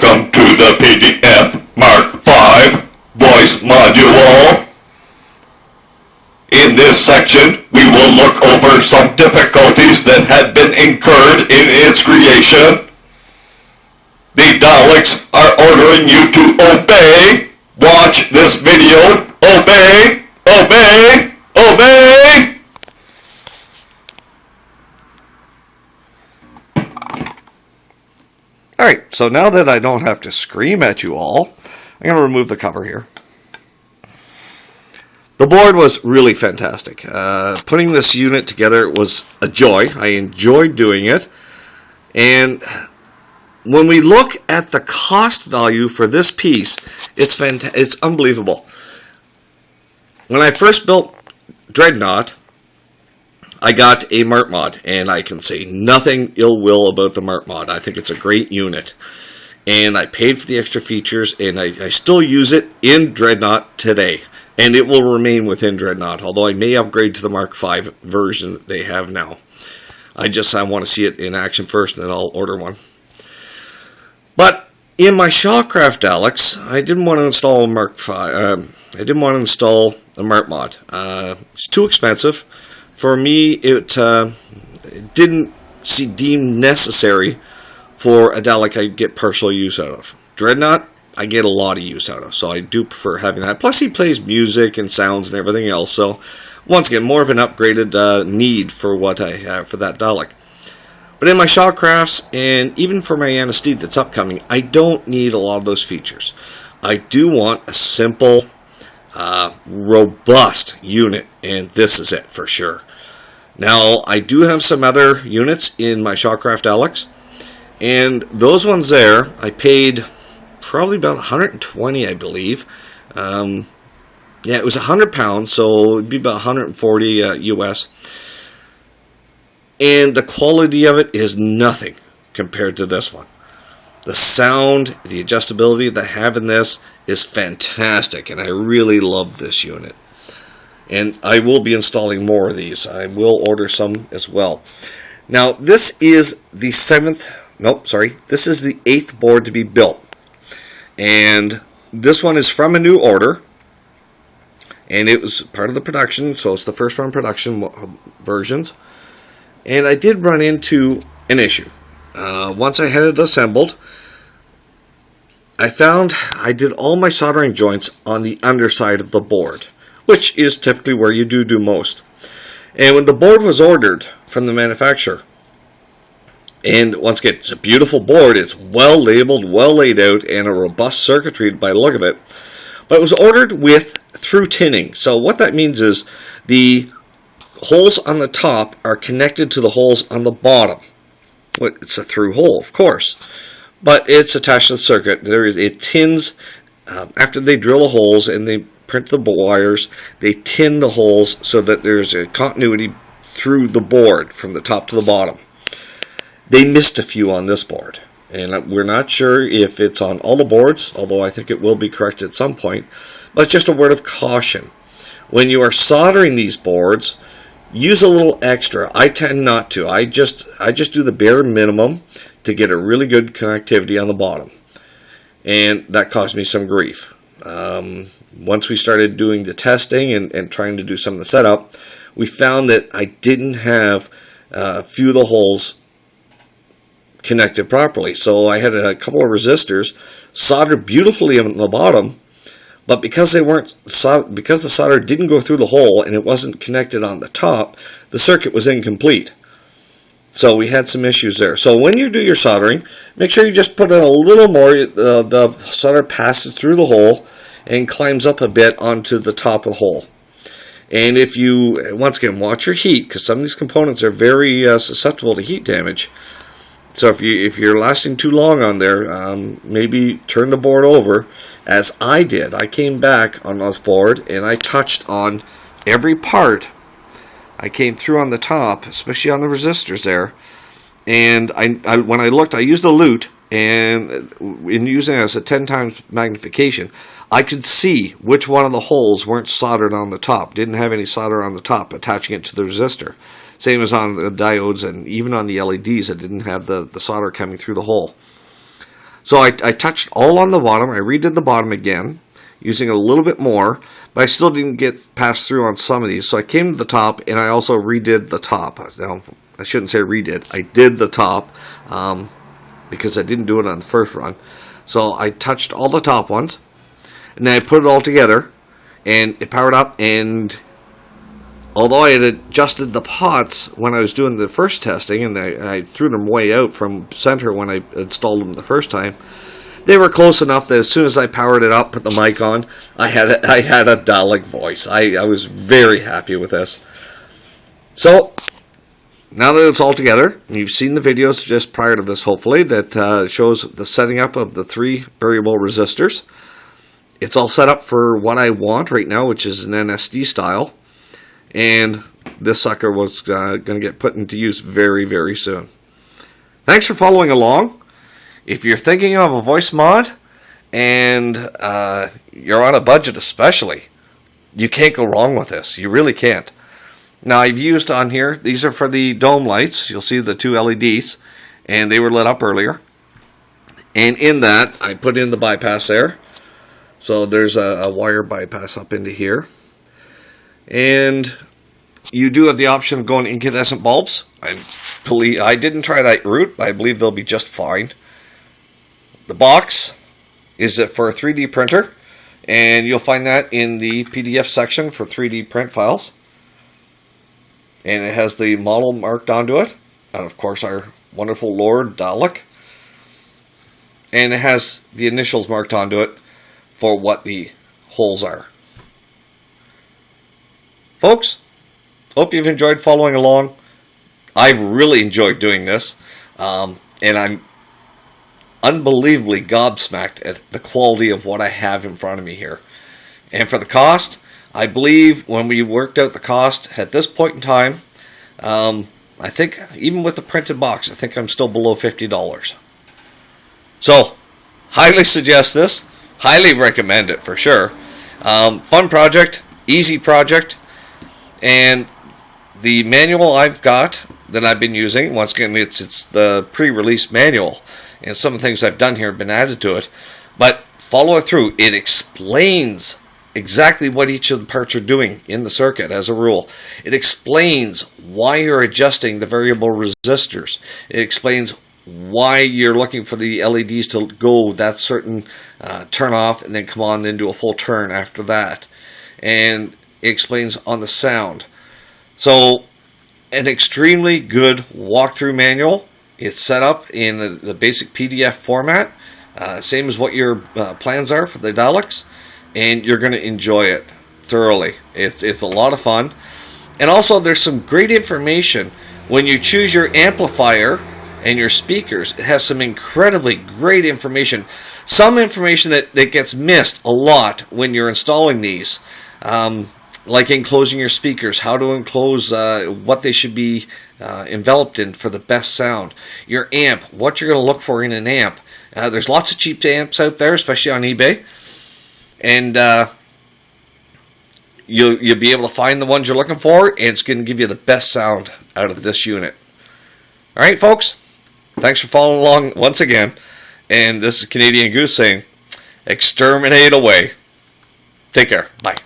Welcome to the PDF Mark V voice module. In this section, we will look over some difficulties that had been incurred in its creation. The Daleks are ordering you to obey. Watch this video. Obey, obey, obey. Alright, so now that I don't have to scream at you all, I'm going to remove the cover here. The board was really fantastic. Putting this unit together was a joy. I enjoyed doing it. And when we look at the cost value for this piece, it's unbelievable. When I first built Dreadnought, I got a Mark mod, and I can say nothing ill will about the Mark mod. I think it's a great unit. And I paid for the extra features, and I still use it in Dreadnought today. And it will remain within Dreadnought, although I may upgrade to the Mark V version that they have now. I want to see it in action first, and then I'll order one. But in my Shawcraft Daleks, I didn't want to install a Mark V. I didn't want to install a Mark mod. It's too expensive. For me, it didn't deem necessary for a Dalek I get partial use out of. Dreadnought, I get a lot of use out of, so I do prefer having that. Plus, he plays music and sounds and everything else, so once again, more of an upgraded need for what I have for that Dalek. But in my Shawcrafts, and even for my Anesthete that's upcoming, I don't need a lot of those features. I do want a simple, robust unit, and this is it for sure. Now, I do have some other units in my Shawcraft Daleks, and those ones there, I paid probably about 120, I believe. Yeah, it was £100, so it'd be about 140 US. And the quality of it is nothing compared to this one. The sound, the adjustability that I have in this is fantastic, and I really love this unit. And I will be installing more of these. I will order some as well. Now, this is the this is the 8th board to be built. And this one is from a new order. And it was part of the production, so it's the first run production versions. And I did run into an issue. Once I had it assembled, I found I did all my soldering joints on the underside of the board, which is typically where you do most. And when the board was ordered from the manufacturer, and once again, it's a beautiful board, it's well labeled, well laid out, and a robust circuitry by the look of it, but it was ordered with through tinning. So what that means is the holes on the top are connected to the holes on the bottom. Well, it's a through hole, of course, but it's attached to the circuit. It tins, after they drill the holes and they print the wires, they tin the holes so that there's a continuity through the board from the top to the bottom. They missed a few on this board, and we're not sure if it's on all the boards, although I think it will be corrected at some point. But just a word of caution. When you are soldering these boards, use a little extra. I tend not to. I just do the bare minimum to get a really good connectivity on the bottom. And that caused me some grief. Once we started doing the testing and trying to do some of the setup, we found that I didn't have a few of the holes connected properly. So I had a couple of resistors soldered beautifully on the bottom, but because the solder didn't go through the hole and it wasn't connected on the top, the circuit was incomplete. So we had some issues there. So when you do your soldering, make sure you just put in a little more. The solder passes through the hole and climbs up a bit onto the top of the hole. And if you, once again, watch your heat, because some of these components are very susceptible to heat damage. So if you're lasting too long on there, maybe turn the board over, as I did. I came back on this board and I touched on every part. I came through on the top, especially on the resistors there. And when I looked, I used a lute, and in using it as a 10 times magnification, I could see which one of the holes weren't soldered on the top, didn't have any solder on the top attaching it to the resistor. Same as on the diodes and even on the LEDs, it didn't have the solder coming through the hole. So I touched all on the bottom. I redid the bottom again, using a little bit more, but I still didn't get passed through on some of these. So I came to the top, and I also redid the top. Now, I shouldn't say redid. I did the top, because I didn't do it on the first run. So I touched all the top ones, and then I put it all together, and it powered up, and although I had adjusted the pots when I was doing the first testing, and I threw them way out from center when I installed them the first time, they were close enough that as soon as I powered it up, put the mic on, I had a Dalek voice. I was very happy with this. So, now that it's all together, and you've seen the videos just prior to this, hopefully, that shows the setting up of the 3 variable resistors. It's all set up for what I want right now, which is an NSD style. And this sucker was going to get put into use very, very soon. Thanks for following along. If you're thinking of a voice mod, and you're on a budget especially, you can't go wrong with this. You really can't. Now, I've used on here, these are for the dome lights. You'll see the 2 LEDs, and they were lit up earlier. And in that, I put in the bypass there. So there's a wire bypass up into here. And you do have the option of going incandescent bulbs. I didn't try that route, but I believe they'll be just fine. The box is for a 3D printer, and you'll find that in the PDF section for 3D print files. And it has the model marked onto it, and of course our wonderful Lord Dalek. And it has the initials marked onto it for what the holes are. Folks, hope you've enjoyed following along. I've really enjoyed doing this, and I'm unbelievably gobsmacked at the quality of what I have in front of me here. And for the cost, I believe when we worked out the cost at this point in time, I think even with the printed box, I think I'm still below $50. So, highly suggest this. Highly recommend it for sure. Fun project, easy project, and the manual I've got that I've been using, once again, it's the pre-release manual, and some of the things I've done here have been added to it, but follow it through. It explains exactly what each of the parts are doing in the circuit as a rule. It explains why you're adjusting the variable resistors. It explains why you're looking for the LEDs to go that certain turn off and then come on, then do a full turn after that. And it explains on the sound. So, an extremely good walkthrough manual. It's set up in the basic PDF format, same as what your plans are for the Daleks, and you're going to enjoy it thoroughly. It's a lot of fun. And also, there's some great information when you choose your amplifier and your speakers. It has some incredibly great information. Some information that gets missed a lot when you're installing these. Like enclosing your speakers, how to enclose what they should be enveloped in for the best sound. Your amp, what you're going to look for in an amp. There's lots of cheap amps out there, especially on eBay. And you'll be able to find the ones you're looking for, and it's going to give you the best sound out of this unit. Alright, folks. Thanks for following along once again. And this is Canadian Goose saying, exterminate away. Take care. Bye.